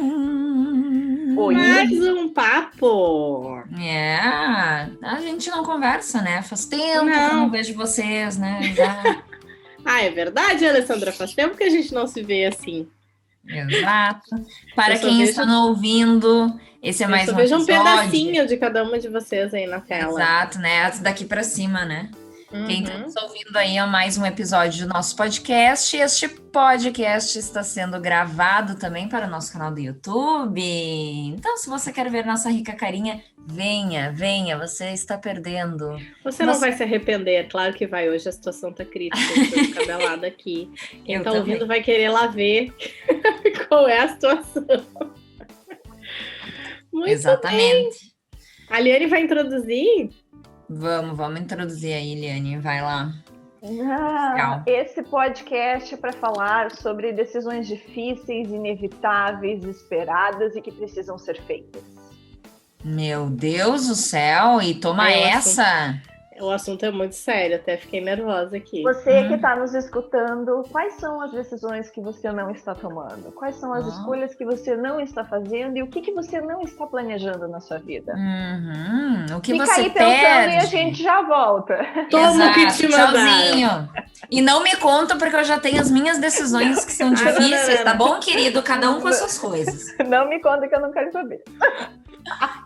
Hello! Oi. Mais um papo! A gente não conversa, né? Faz tempo que eu Não. não vejo vocês, né? Já. É verdade, Alessandra? Faz tempo que a gente não se vê assim. Exato. Para Eu só quem vejo- está nos ouvindo, esse é Eu mais só um vejo um episódio. pedacinho de cada uma de vocês aí na tela. Exato, né? Daqui para cima, né? Quem está nos ouvindo aí é mais um episódio do nosso podcast. Este podcast está sendo gravado também para o nosso canal do YouTube. Então, se você quer ver nossa rica carinha, venha, você está perdendo. Você não vai se arrepender, é claro que vai. Hoje a situação tá crítica, eu tô descabelada aqui. Quem Eu tá também. ouvindo vai querer lá ver qual é a situação. Muito Exatamente. bem. A Liane vai introduzir? Vamos introduzir aí, Eliane, vai lá. Legal. Esse podcast é para falar sobre decisões difíceis, inevitáveis, esperadas e que precisam ser feitas. Meu Deus do céu, e toma essa! O assunto é muito sério, até fiquei nervosa aqui. Você que está nos escutando, quais são as decisões que você não está tomando? Quais são as escolhas que você não está fazendo e o que você não está planejando na sua vida? O que Fica você aí pensando perde? e a gente já volta. Toma o que te mandaram. Tchauzinho. E não me conta porque eu já tenho as minhas decisões que são difíceis, tá bom, querido? Cada um com as suas coisas. Não me conta que eu não quero saber.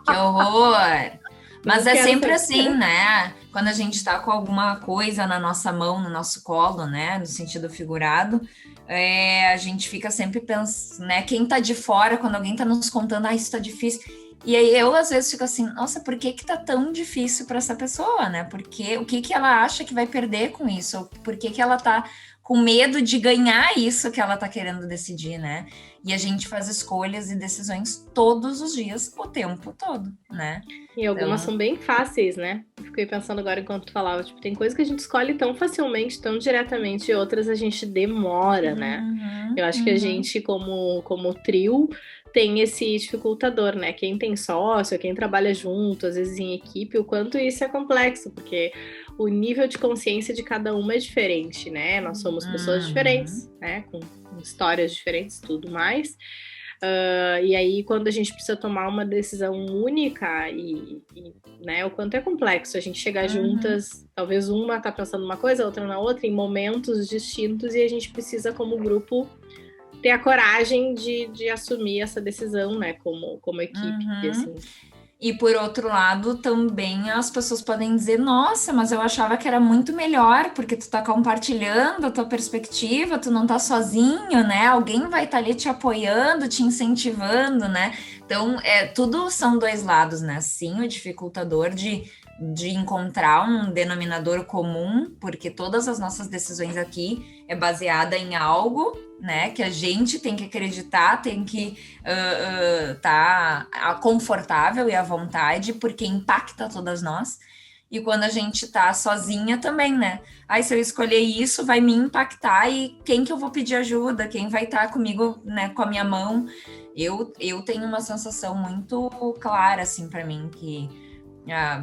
Que horror! Mas Não é quero sempre saber. assim, né? Quando a gente tá com alguma coisa na nossa mão, no nosso colo, né? No sentido figurado, a gente fica sempre pensando, né? Quem tá de fora, quando alguém tá nos contando, isso tá difícil. E aí eu, às vezes, fico assim, nossa, por que tá tão difícil para essa pessoa, né? Porque o que ela acha que vai perder com isso? Por que ela tá com medo de ganhar isso que ela tá querendo decidir, né? E a gente faz escolhas e decisões todos os dias, o tempo todo, né? E algumas são bem fáceis, né? Fiquei pensando agora enquanto tu falava, tipo, tem coisas que a gente escolhe tão facilmente, tão diretamente, e outras a gente demora, né? Eu acho que a gente, como trio, tem esse dificultador, né? Quem tem sócio, quem trabalha junto, às vezes em equipe, o quanto isso é complexo, porque o nível de consciência de cada uma é diferente, né? Nós somos pessoas diferentes, né? Com histórias diferentes, tudo mais. E aí, quando a gente precisa tomar uma decisão única né, o quanto é complexo a gente chegar juntas, talvez uma tá pensando uma coisa, a outra na outra, em momentos distintos, e a gente precisa, como grupo, ter a coragem de assumir essa decisão, né, como equipe, assim. E por outro lado, também as pessoas podem dizer, nossa, mas eu achava que era muito melhor, porque tu tá compartilhando a tua perspectiva, tu não tá sozinho, né? Alguém vai estar ali te apoiando, te incentivando, né? Então, tudo são dois lados, né? Sim, o dificultador de encontrar um denominador comum, porque todas as nossas decisões aqui é baseada em algo, né, que a gente tem que acreditar, tem que tá confortável e à vontade, porque impacta todas nós. E quando a gente tá sozinha também, né? Se eu escolher isso, vai me impactar, e quem que eu vou pedir ajuda? Quem vai estar comigo, né, com a minha mão? Eu tenho uma sensação muito clara, assim, para mim, que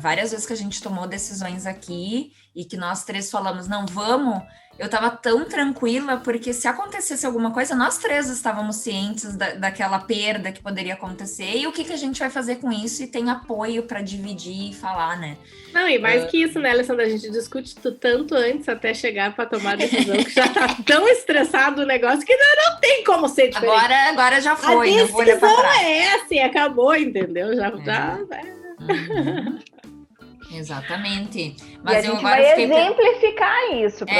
várias vezes que a gente tomou decisões aqui e que nós três falamos, não, vamos, eu tava tão tranquila, porque se acontecesse alguma coisa, nós três estávamos cientes daquela perda que poderia acontecer, e o que a gente vai fazer com isso, e tem apoio para dividir e falar, né? Não, e mais que isso, né, Alessandra, a gente discute tanto antes até chegar para tomar a decisão, que já tá tão estressado o negócio que não tem como ser diferente. Agora já foi, a não vou olhar pra decisão trás. é essa e acabou, entendeu? Já. Exatamente. E Mas a eu gente agora vai fiquei exemplificar isso para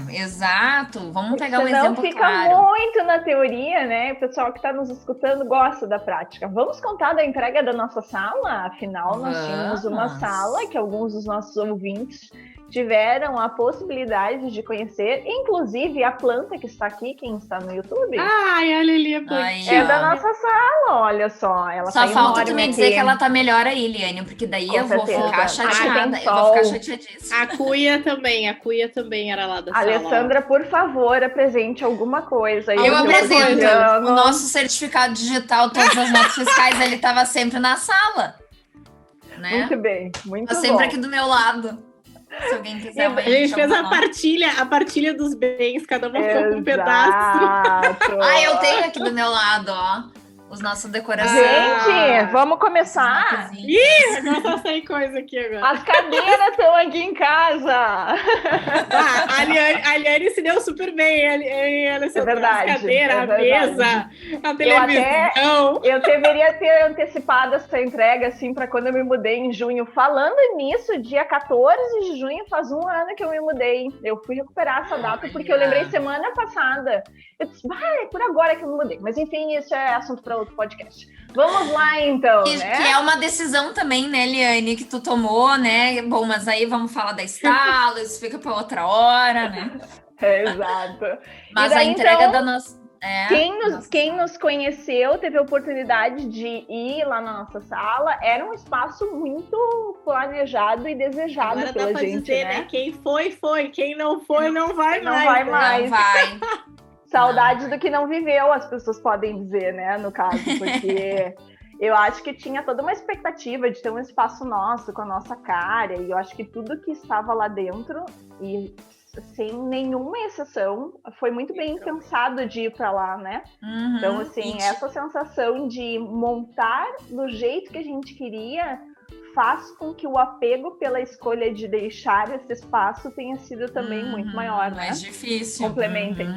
vocês. Exato. Vamos pegar um Senão exemplo fica claro. muito na teoria, né? O pessoal que está nos escutando gosta da prática. Vamos contar da entrega da nossa sala? Afinal, nós tínhamos uma sala que alguns dos nossos ouvintes tiveram a possibilidade de conhecer, inclusive a planta que está aqui, quem está no YouTube. Ai, olha ali a plantinha. É da nossa sala, olha só. Ela Só tá falta tu enorme me dizer aqui. que ela tá melhor aí, Liane, porque daí Com eu vou certeza. ficar Aqui chateada. tem Eu vou ficar sol. chateadíssima. A Cuia também era lá da sala. Alessandra, por favor, apresente alguma coisa. Aí Eu do apresento cotidiano. o nosso certificado digital, todas as notas fiscais, ele estava sempre na sala. Né? Muito bem, muito Tá sempre bom. aqui do meu lado. Se alguém quiser A gente fez a partilha dos bens, cada uma ficou com um pedaço. Eu tenho aqui do meu lado, ó. Os nossos decorações. Gente, vamos começar? Ih, começou a sair coisa aqui agora. As cadeiras estão aqui em casa. A Aliane se deu super bem. É verdade. As cadeiras, a mesa, a televisão. Eu deveria ter antecipado essa entrega, assim, para quando eu me mudei em junho. Falando nisso, dia 14 de junho, faz um ano que eu me mudei. Eu fui recuperar essa data, porque eu lembrei semana passada. Eu disse, é por agora que eu me mudei. Mas, enfim, isso é assunto para outro podcast. Vamos lá, então, né? Que é uma decisão também, né, Liane, que tu tomou, né? Bom, mas aí vamos falar da Estalo, isso fica para outra hora, né? Exato. Mas daí, a entrega então, da nossa... Quem nos conheceu, teve a oportunidade de ir lá na nossa sala. Era um espaço muito planejado e desejado agora pela dá pra gente, dizer, né? Quem foi. Quem não foi, não vai mais. Não vai mais. Não vai. Saudade do que não viveu, as pessoas podem dizer, né, no caso, porque eu acho que tinha toda uma expectativa de ter um espaço nosso, com a nossa cara, e eu acho que tudo que estava lá dentro, e sem nenhuma exceção, foi muito bem pensado de ir para lá, né? Então, assim, essa sensação de montar do jeito que a gente queria faz com que o apego pela escolha de deixar esse espaço tenha sido também muito maior, né? Mais difícil. Complementem.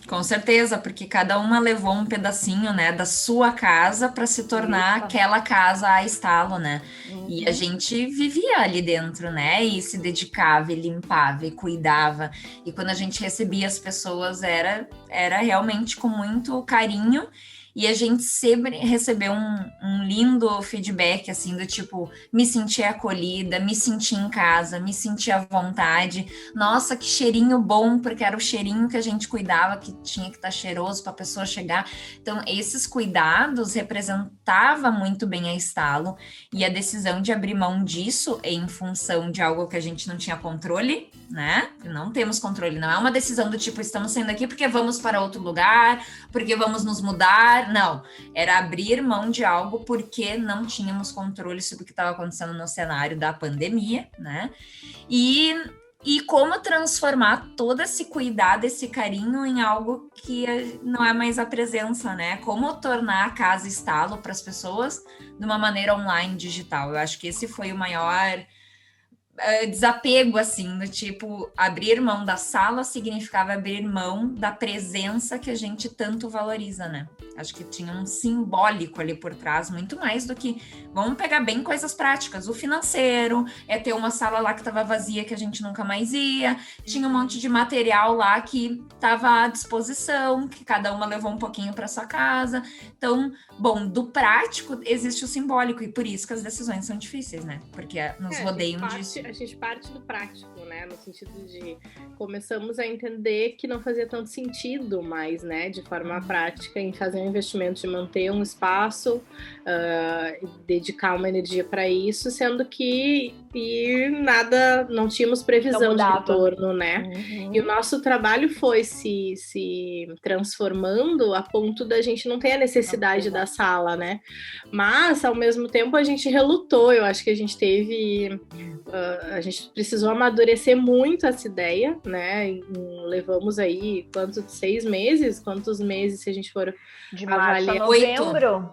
Com certeza, porque cada uma levou um pedacinho, né, da sua casa para se tornar aquela casa a Estalo, né? E a gente vivia ali dentro, né? E se dedicava, e limpava, e cuidava. E quando a gente recebia as pessoas, era realmente com muito carinho. E a gente sempre recebeu um lindo feedback, assim, do tipo, me senti acolhida, me senti em casa, me senti à vontade. Nossa, que cheirinho bom, porque era o cheirinho que a gente cuidava, que tinha que estar cheiroso para a pessoa chegar. Então, esses cuidados representavam muito bem a Estalo. E a decisão de abrir mão disso em função de algo que a gente não tinha controle, né? Não temos controle, não é uma decisão do tipo, estamos saindo aqui porque vamos para outro lugar, porque vamos nos mudar. Não, era abrir mão de algo porque não tínhamos controle sobre o que estava acontecendo no cenário da pandemia, né? E como transformar todo esse cuidado, esse carinho em algo que não é mais a presença, né? Como tornar a casa Estalo para as pessoas de uma maneira online, digital. Eu acho que esse foi o maior desapego, assim, do tipo, abrir mão da sala significava abrir mão da presença que a gente tanto valoriza, né? Acho que tinha um simbólico ali por trás, muito mais do que, vamos pegar bem coisas práticas, o financeiro, ter uma sala lá que estava vazia que a gente nunca mais ia, tinha um monte de material lá que estava à disposição, que cada uma levou um pouquinho para sua casa. Então, bom, do prático existe o simbólico, e por isso que as decisões são difíceis, né? Porque nos rodeiam disso. A gente parte do prático, né? No sentido de começamos a entender que não fazia tanto sentido mais, né? De forma prática, em fazer um investimento de manter um espaço, dedicar uma energia para isso, sendo que nada, não tínhamos previsão de retorno, né? E o nosso trabalho foi se transformando a ponto da gente não ter a necessidade da sala, né? Mas, ao mesmo tempo, a gente relutou. Eu acho que a gente teve... a gente precisou amadurecer muito essa ideia, né? Levamos aí, 6 meses? Quantos meses, se a gente for de março a novembro?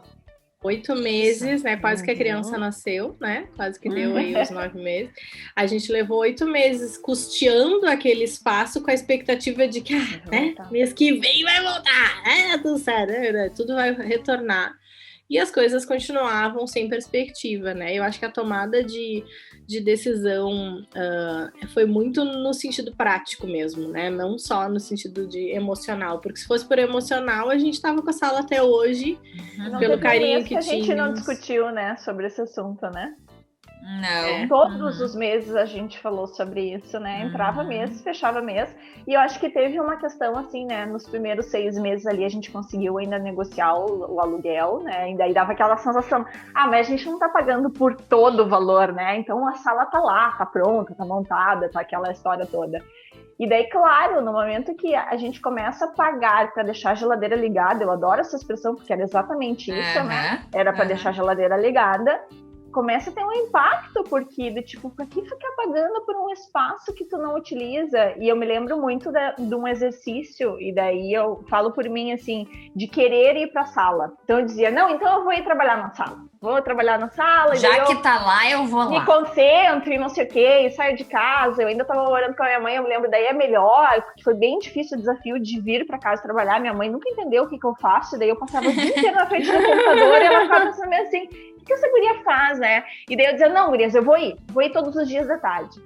8 meses, né? Quase que a criança nasceu, né? Quase que deu aí os 9 meses. A gente levou 8 meses custeando aquele espaço com a expectativa de que, né? Mês que vem vai voltar, tudo certo, tudo vai retornar. E as coisas continuavam sem perspectiva, né? Eu acho que a tomada de decisão foi muito no sentido prático mesmo, né? Não só no sentido de emocional, porque se fosse por emocional, a gente estava com a sala até hoje, pelo carinho que a gente tínhamos. não discutiu, né, sobre esse assunto, né? Não. Todos os meses a gente falou sobre isso, né? Entrava mês, fechava mês. E eu acho que teve uma questão assim, né? Nos primeiros 6 meses ali a gente conseguiu ainda negociar o aluguel, né? E daí dava aquela sensação, mas a gente não tá pagando por todo o valor, né? Então a sala tá lá, tá pronta, tá montada, tá aquela história toda. E daí, claro, no momento que a gente começa a pagar para deixar a geladeira ligada, eu adoro essa expressão porque era exatamente isso, né? Era para deixar a geladeira ligada. começa a ter um impacto, porque do tipo, pra que ficar pagando por um espaço que tu não utiliza? E eu me lembro muito de um exercício, e daí eu falo por mim, assim, de querer ir pra sala. Então eu dizia, não, então eu vou ir trabalhar na sala. Vou trabalhar na sala. Já que tá lá, eu vou lá. Me concentro e não sei o quê, e saio de casa. Eu ainda tava morando com a minha mãe, eu me lembro, daí é melhor, porque foi bem difícil o desafio de vir pra casa trabalhar. Minha mãe nunca entendeu o que eu faço, daí eu passava o dia inteiro na frente do computador e ela ficava pensando assim, o que essa guria faz, né? E daí eu dizia, não, gurias, eu vou ir todos os dias de tarde.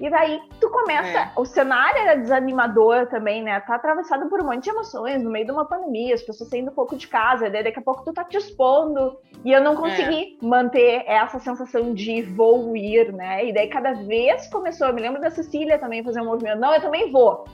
E daí tu começa, o cenário era desanimador também, né? Tá atravessado por um monte de emoções no meio de uma pandemia, as pessoas saindo um pouco de casa, daí daqui a pouco tu tá te expondo, e eu não consegui manter essa sensação de vou ir, né? E daí cada vez começou, eu me lembro da Cecília também fazer um movimento, não, eu também vou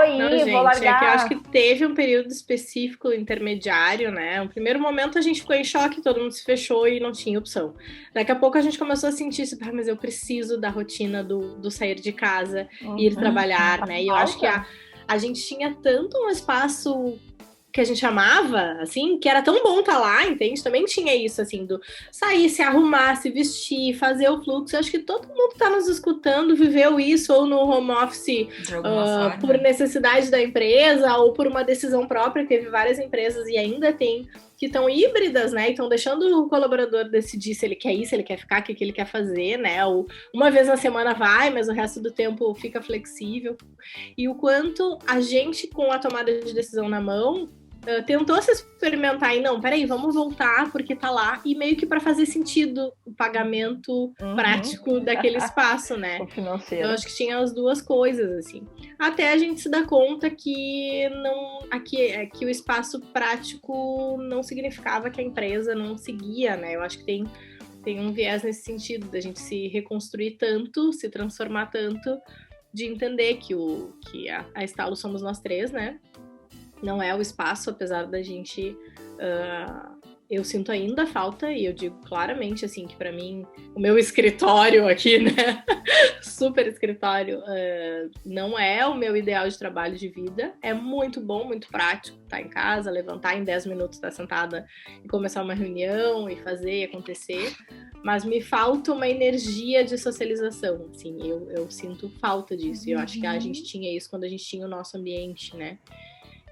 ir, não, gente, vou largar. É que eu acho que teve um período específico intermediário, né? No primeiro momento a gente ficou em choque, todo mundo se fechou e não tinha opção. Daqui a pouco a gente começou a sentir isso, mas eu preciso da rotina do sair de casa, ir trabalhar, né? E eu acho que a gente tinha tanto um espaço que a gente amava, assim, que era tão bom estar lá, entende? Também tinha isso, assim, do sair, se arrumar, se vestir, fazer o fluxo. Eu acho que todo mundo que tá nos escutando viveu isso, ou no home office, por necessidade da empresa, ou por uma decisão própria. Teve várias empresas e ainda tem, que estão híbridas, né? E estão deixando o colaborador decidir se ele quer ir, se ele quer ficar, o que ele quer fazer, né? Ou uma vez na semana vai, mas o resto do tempo fica flexível. E o quanto a gente, com a tomada de decisão na mão, tentou se experimentar e não, peraí, vamos voltar porque tá lá, e meio que para fazer sentido o pagamento prático daquele espaço, né? O financeiro. Eu acho que tinha as duas coisas, assim. Até a gente se dar conta que que o espaço prático não significava que a empresa não seguia, né? Eu acho que tem um viés nesse sentido, da gente se reconstruir tanto, se transformar tanto, de entender que a Estalo somos nós três, né? Não é o espaço, apesar da gente... eu sinto ainda falta, e eu digo claramente, assim, que para mim, o meu escritório aqui, né? Super escritório, não é o meu ideal de trabalho de vida. É muito bom, muito prático estar em casa, levantar em 10 minutos, estar sentada e começar uma reunião e fazer e acontecer. Mas me falta uma energia de socialização, assim, eu sinto falta disso. E eu acho que a gente tinha isso quando a gente tinha o nosso ambiente, né?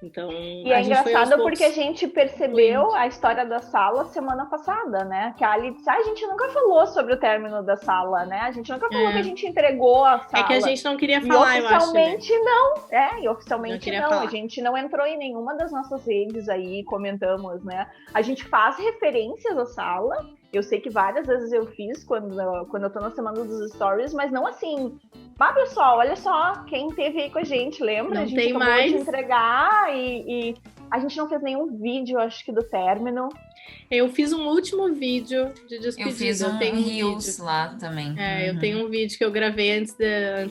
Então, e é engraçado porque a gente percebeu a história da sala semana passada, né? Que a Ali disse, a gente nunca falou sobre o término da sala, né? A gente nunca falou que a gente entregou a sala. É que a gente não queria falar, eu acho. E oficialmente não. E oficialmente não. A gente não entrou em nenhuma das nossas redes aí, comentamos, né? A gente faz referências à sala. Eu sei que várias vezes eu fiz quando eu tô na semana dos stories, mas não assim. Mas, pessoal, olha só, quem teve aí com a gente, lembra? Não a gente tem acabou mais de entregar e a gente não fez nenhum vídeo, acho que, do término. Eu fiz um último vídeo de despedida. Eu fiz um Reels lá também. Eu tenho um vídeo que eu gravei antes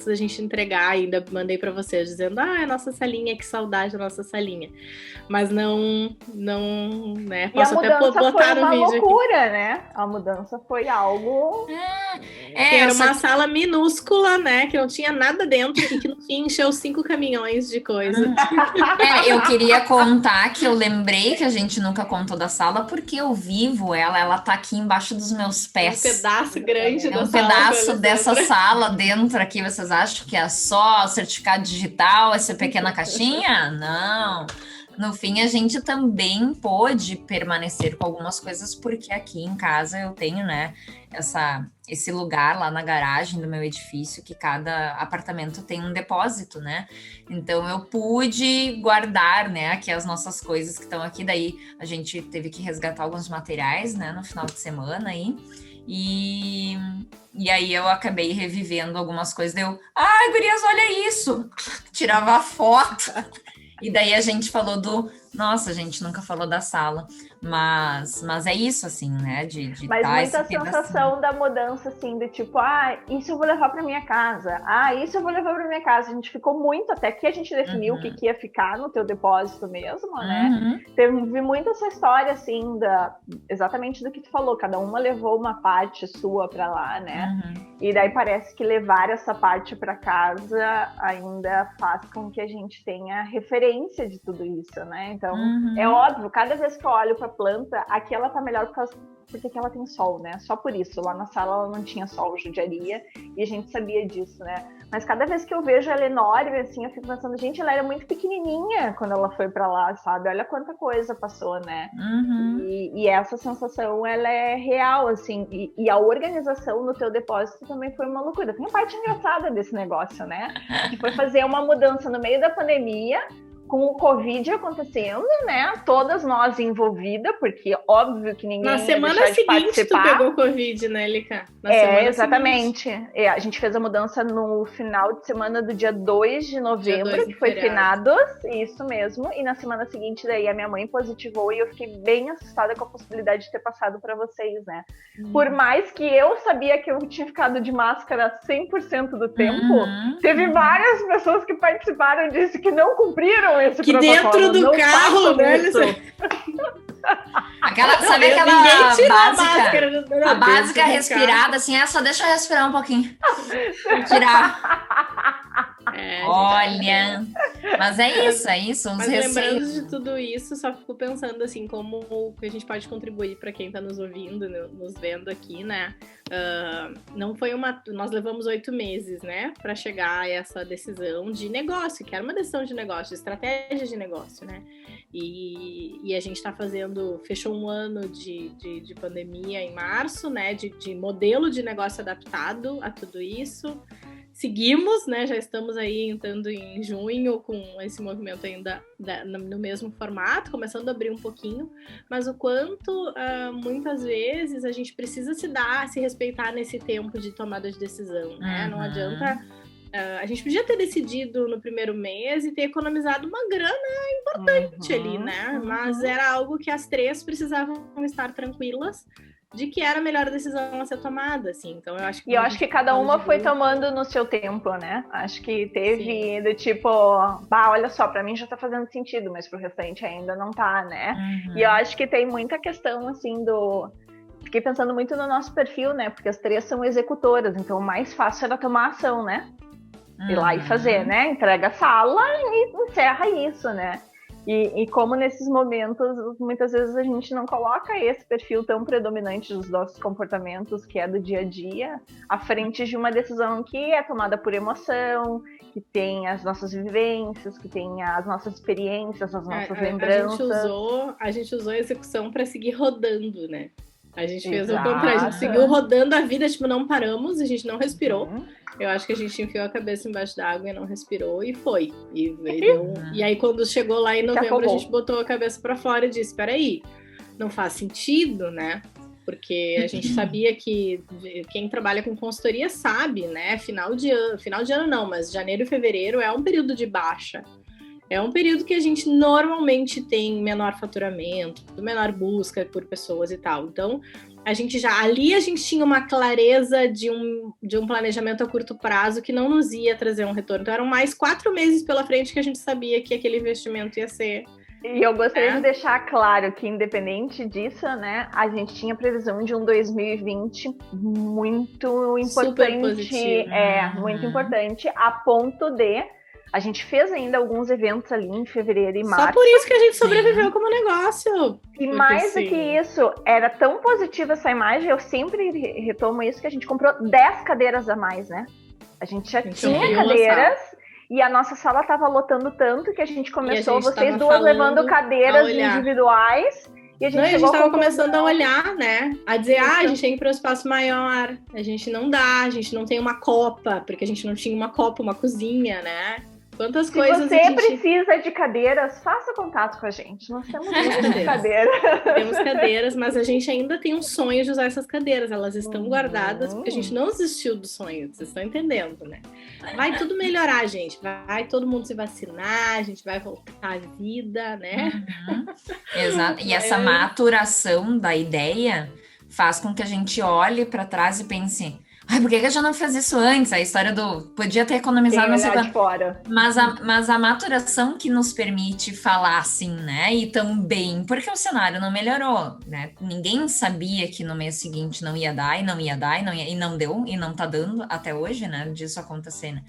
da gente entregar, ainda mandei pra vocês, dizendo, é a nossa salinha, que saudade da nossa salinha. Mas não, né? Posso até botar no vídeo. Foi uma loucura, né? A mudança foi algo... Era uma sala minúscula, né? Que não tinha nada dentro e que no fim encheu 5 caminhões de coisa. Eu queria contar que eu lembrei que a gente nunca contou da sala, porque eu vivo ela tá aqui embaixo dos meus pés. Um pedaço grande da sala. Um pedaço dessa sala dentro aqui. Vocês acham que é só certificado digital, essa pequena caixinha? Não. No fim, a gente também pôde permanecer com algumas coisas, porque aqui em casa eu tenho, né, esse lugar lá na garagem do meu edifício, que cada apartamento tem um depósito, né? Então, eu pude guardar, né, aqui as nossas coisas que estão aqui. Daí, a gente teve que resgatar alguns materiais, né, no final de semana aí. E aí eu acabei revivendo algumas coisas. Ai, gurias, olha isso! Tirava a foto. E daí a gente falou nossa, a gente nunca falou da sala, mas é isso, assim, né, mas muita sensação da mudança, assim, do tipo, isso eu vou levar para minha casa, isso eu vou levar para minha casa. A gente ficou muito, até que a gente definiu o que ia ficar no teu depósito mesmo, né, teve muito essa história, assim, exatamente do que tu falou, cada uma levou uma parte sua para lá, né, e daí parece que levar essa parte para casa ainda faz com que a gente tenha referência de tudo isso, né, então é óbvio, cada vez que eu olho pra planta, aqui ela tá melhor porque ela tem sol, né? Só por isso. Lá na sala ela não tinha sol, judiaria, e a gente sabia disso, né? Mas cada vez que eu vejo ela enorme, assim, eu fico pensando, gente, ela era muito pequenininha quando ela foi pra lá, sabe? Olha quanta coisa passou, né? E essa sensação, ela é real, assim, e a organização no teu depósito também foi uma loucura. Tem a parte engraçada desse negócio, né? Que foi fazer uma mudança no meio da pandemia, com o Covid acontecendo, né? Todas nós envolvidas, porque óbvio que ninguém na semana seguinte tu pegou Covid, né, Lica? Exatamente. A gente fez a mudança no final de semana do dia 2 de novembro, que foi finados, isso mesmo. E na semana seguinte, daí a minha mãe positivou e eu fiquei bem assustada com a possibilidade de ter passado para vocês, né? Por mais que eu sabia que eu tinha ficado de máscara 100% do tempo, teve várias pessoas que participaram disso que não cumpriram esse que protocolo. Dentro do carro, né? Sabe aquela básica respirada, assim, só deixa eu respirar um pouquinho. Tirar. Olha, mas é isso. Mas lembrando de tudo isso, só fico pensando assim, como que a gente pode contribuir para quem está nos ouvindo, nos vendo aqui, né? Não foi nós levamos 8 meses, né, para chegar a essa decisão de negócio, que era uma decisão de negócio, de estratégia de negócio, né? E a gente está fechou um ano de pandemia em março, né? De modelo de negócio adaptado a tudo isso. Seguimos, né? Já estamos aí entrando em junho com esse movimento ainda no mesmo formato, começando a abrir um pouquinho, mas o quanto muitas vezes a gente precisa se respeitar nesse tempo de tomada de decisão, né? Não adianta. A gente podia ter decidido no primeiro mês e ter economizado uma grana importante ali, né? Mas era algo que as 3 precisavam estar tranquilas de que era a melhor decisão a ser tomada, assim. Então eu acho que... E eu acho que cada uma foi tomando no seu tempo, né? Acho que teve do tipo, olha só, pra mim já tá fazendo sentido, mas pro restante ainda não tá, né? E eu acho que tem muita questão, assim, Fiquei pensando muito no nosso perfil, né? Porque as 3 são executoras, então o mais fácil era tomar ação, né? Ir lá e fazer, né? Entrega a sala e encerra isso, né? E como nesses momentos, muitas vezes a gente não coloca esse perfil tão predominante dos nossos comportamentos, que é do dia a dia, à frente de uma decisão que é tomada por emoção, que tem as nossas vivências, que tem as nossas experiências, as nossas lembranças. A gente usou a execução para seguir rodando, né? A gente fez o contrário, a gente seguiu rodando a vida, tipo, não paramos, a gente não respirou. Eu acho que a gente enfiou a cabeça embaixo da água e não respirou e foi. E aí, quando chegou lá em novembro, a gente botou a cabeça para fora e disse, peraí, não faz sentido, né? Porque a gente sabia que quem trabalha com consultoria sabe, né? Final de ano não, mas janeiro e fevereiro é um período de baixa. É um período que a gente normalmente tem menor faturamento, menor busca por pessoas e tal. Então, a gente tinha uma clareza de um planejamento a curto prazo que não nos ia trazer um retorno. Então, eram mais 4 meses pela frente que a gente sabia que aquele investimento ia ser... E eu gostaria de deixar claro que, independente disso, né, a gente tinha previsão de um 2020 muito importante. Super positivo. Muito importante, a ponto de... A gente fez ainda alguns eventos ali em fevereiro e março. Só por isso que a gente sobreviveu como negócio. E mais do que isso, era tão positiva essa imagem, eu sempre retomo isso, que a gente comprou 10 cadeiras a mais, né? A gente já tinha cadeiras e a nossa sala estava lotando tanto que a gente começou, vocês duas levando cadeiras individuais. E a gente estava começando a olhar, né? A dizer, a gente tem que ir para um espaço maior, a gente não dá, a gente não tem uma copa, porque a gente não tinha uma copa, uma cozinha, né? Quantas coisas. Se você precisa de cadeiras, faça contato com a gente. Nós temos muitas cadeiras. Temos cadeiras, mas a gente ainda tem um sonho de usar essas cadeiras. Elas estão guardadas porque a gente não desistiu do sonho. Vocês estão entendendo, né? Vai tudo melhorar, gente. Vai todo mundo se vacinar, a gente vai voltar à vida, né? Exato. E essa maturação da ideia faz com que a gente olhe para trás e pense... Ai, por que a gente não fez isso antes? A história do podia ter economizado, não sei quanto. Fora. Mas a maturação que nos permite falar assim, né? E também, porque o cenário não melhorou, né? Ninguém sabia que no mês seguinte não ia dar, e não ia dar, e não deu, e não tá dando até hoje, né? Disso acontecer, né?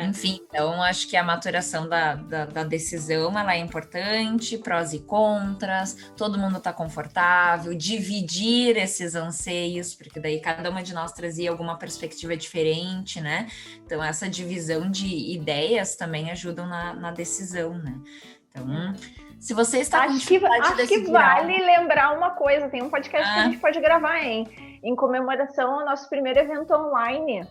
Enfim, então acho que a maturação da decisão, ela é importante, prós e contras, todo mundo tá confortável, dividir esses anseios, porque daí cada uma de nós trazia alguma perspectiva diferente, né? Então essa divisão de ideias também ajudam na decisão, né? Então, se você está acho que vale lembrar uma coisa, tem um podcast que a gente pode gravar, hein? Em comemoração ao nosso primeiro evento online.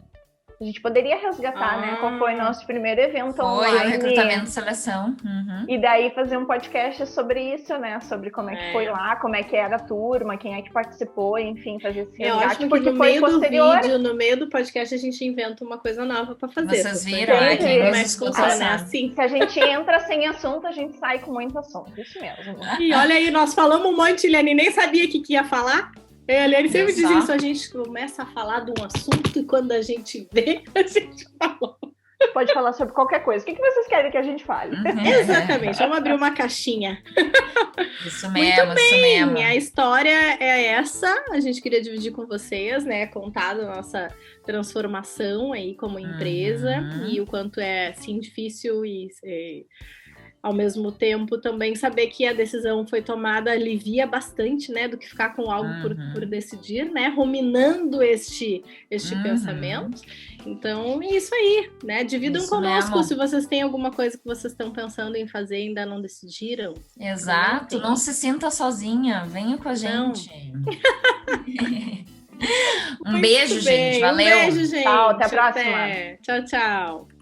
A gente poderia resgatar, né? Qual foi o nosso primeiro evento online. Foi o recrutamento e seleção. E daí fazer um podcast sobre isso, né? Sobre como é que foi lá, como é que era a turma, quem é que participou, enfim, fazer esse resgate. Porque no meio do vídeo, no meio do podcast, a gente inventa uma coisa nova para fazer. Vocês viram, né? Como é que funciona? É assim. Se a gente entra sem assunto, a gente sai com muito assunto. Isso mesmo. E olha aí, nós falamos um monte, Eliane, nem sabia o que ia falar. Ele sempre diz isso, a gente começa a falar de um assunto e quando a gente vê, a gente falou. Pode falar sobre qualquer coisa. O que vocês querem que a gente fale? Exatamente, vamos abrir uma caixinha. Isso mesmo, muito bem. Isso mesmo. A história é essa, a gente queria dividir com vocês, né, contar da nossa transformação aí como empresa e o quanto é, assim, difícil e ao mesmo tempo também saber que a decisão foi tomada alivia bastante, né, do que ficar com algo por decidir, né, ruminando este pensamento. Então, é isso aí, né, dividam isso conosco mesmo. Se vocês têm alguma coisa que vocês estão pensando em fazer e ainda não decidiram. Exato, não se sinta sozinha, venha com a gente. Um beijo, gente, valeu. Um beijo, gente. Tchau, até a próxima. Tchau, tchau.